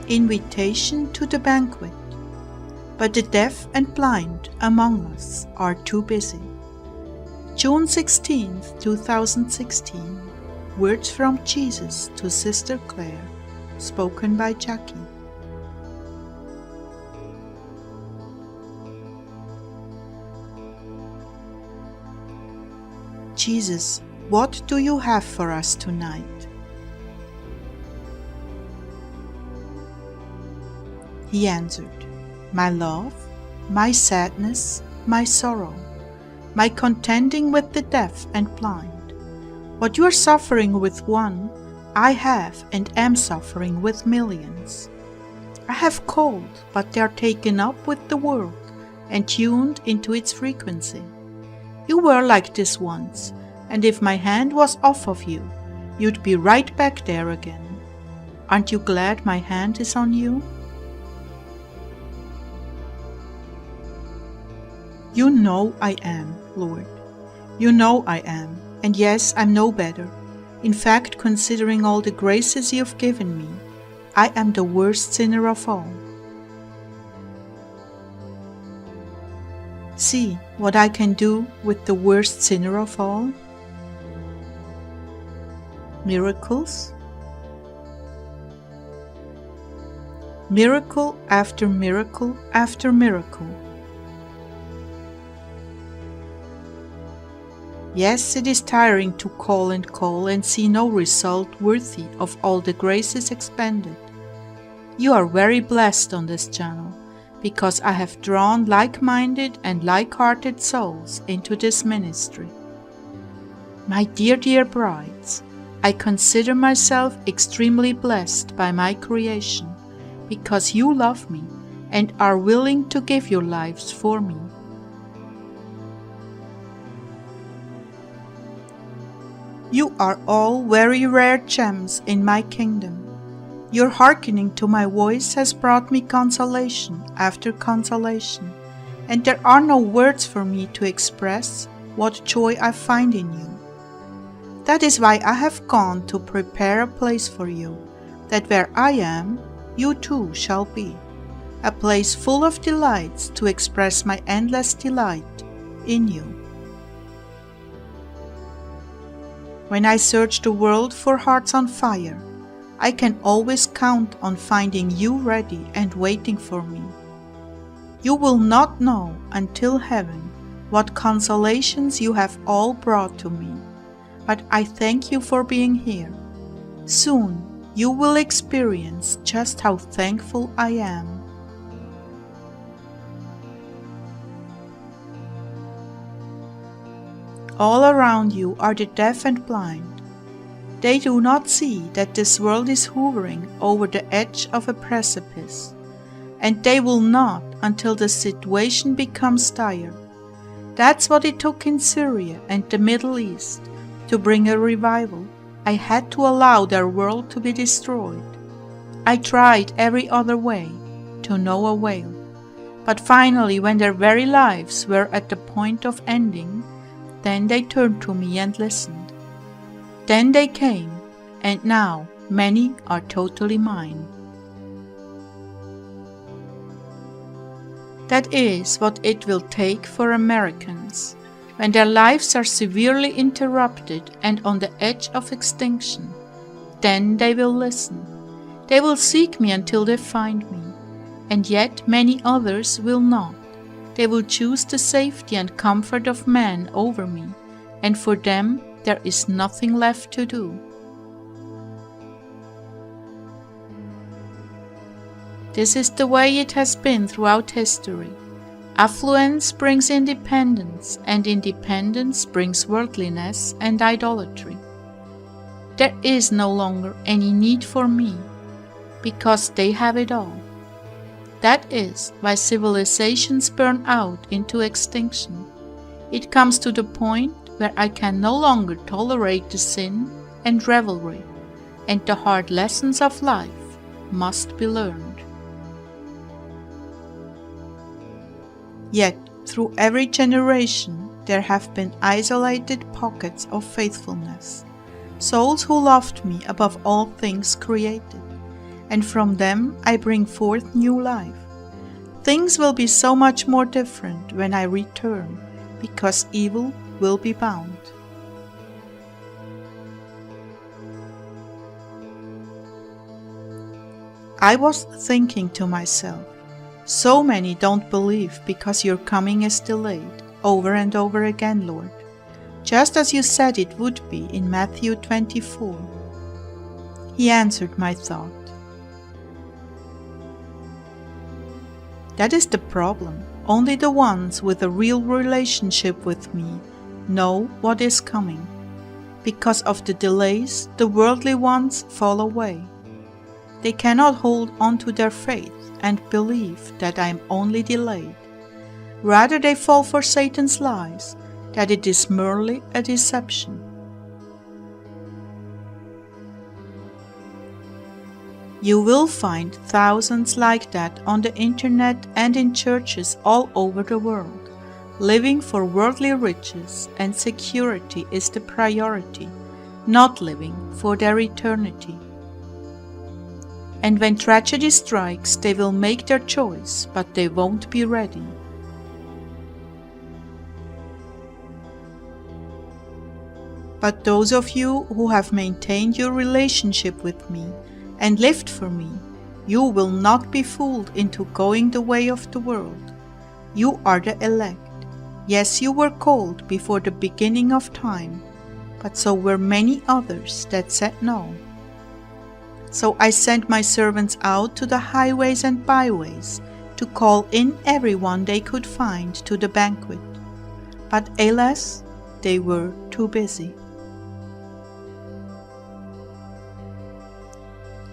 invitation to the banquet, but the deaf and blind among us are too busy. June 16, 2016. Words from Jesus to Sister Clare, spoken by Jackie. Jesus, what do you have for us tonight? He answered, my love, my sadness, my sorrow, my contending with the deaf and blind. What you are suffering with one, I have and am suffering with millions. I have called, but they are taken up with the world and tuned into its frequency. You were like this once, and if my hand was off of you, you'd be right back there again. Aren't you glad my hand is on you? You know I am, Lord. You know I am. And yes, I'm no better. In fact, considering all the graces you've given me, I am the worst sinner of all. See what I can do with the worst sinner of all. Miracles. Miracle after miracle after miracle. Yes, it is tiring to call and see no result worthy of all the graces expended. You are very blessed on this channel, because I have drawn like-minded and like-hearted souls into this ministry. My dear brides, I consider myself extremely blessed by my creation, because you love me and are willing to give your lives for me. You are all very rare gems in my kingdom. Your hearkening to my voice has brought me consolation after consolation, and there are no words for me to express what joy I find in you. That is why I have gone to prepare a place for you, that where I am, you too shall be, a place full of delights to express my endless delight in you. When I search the world for hearts on fire, I can always count on finding you ready and waiting for me. You will not know until heaven what consolations you have all brought to me, but I thank you for being here. Soon you will experience just how thankful I am. All around you are the deaf and blind. They do not see that this world is hovering over the edge of a precipice, and they will not until the situation becomes dire. That's what it took in Syria and the Middle East to bring a revival. I had to allow their world to be destroyed. I tried every other way, to no avail. But finally, when their very lives were at the point of ending, then they turned to me and listened. Then they came, and now many are totally mine. That is what it will take for Americans, when their lives are severely interrupted and on the edge of extinction. Then they will listen. They will seek me until they find me, and yet many others will not. They will choose the safety and comfort of man over me, and for them there is nothing left to do. This is the way it has been throughout history. Affluence brings independence, and independence brings worldliness and idolatry. There is no longer any need for me, because they have it all. That is why civilizations burn out into extinction. It comes to the point where I can no longer tolerate the sin and revelry, and the hard lessons of life must be learned. Yet, through every generation, there have been isolated pockets of faithfulness, souls who loved me above all things created, and from them I bring forth new life. Things will be so much more different when I return, because evil will be bound. I was thinking to myself, so many don't believe because your coming is delayed, over and over again, Lord, just as you said it would be in Matthew 24. He answered my thought. That is the problem. Only the ones with a real relationship with me know what is coming. Because of the delays, the worldly ones fall away. They cannot hold on to their faith and believe that I am only delayed. Rather, they fall for Satan's lies, that it is merely a deception. You will find thousands like that on the internet and in churches all over the world. Living for worldly riches and security is the priority, not living for their eternity. And when tragedy strikes, they will make their choice, but they won't be ready. But those of you who have maintained your relationship with me and lived for me, you will not be fooled into going the way of the world. You are the elect. Yes, you were called before the beginning of time, but so were many others that said no. So I sent my servants out to the highways and byways to call in everyone they could find to the banquet. But alas, they were too busy.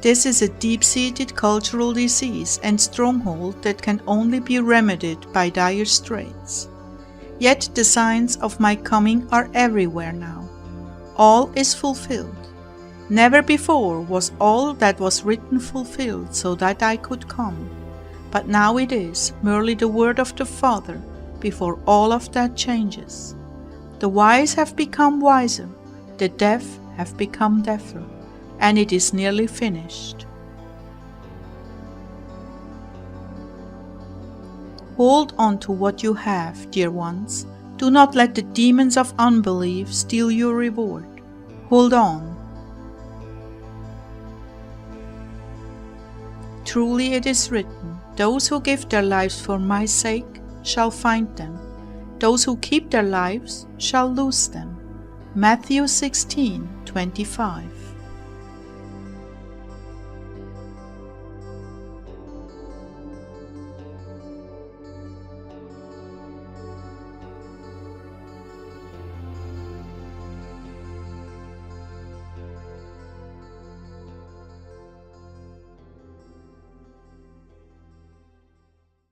This is a deep-seated cultural disease and stronghold that can only be remedied by dire straits. Yet the signs of my coming are everywhere now. All is fulfilled. Never before was all that was written fulfilled so that I could come. But now it is merely the word of the Father before all of that changes. The wise have become wiser, the deaf have become deafer, and it is nearly finished. Hold on to what you have, dear ones. Do not let the demons of unbelief steal your reward. Hold on. Truly it is written, those who give their lives for my sake shall find them. Those who keep their lives shall lose them. Matthew 16:25.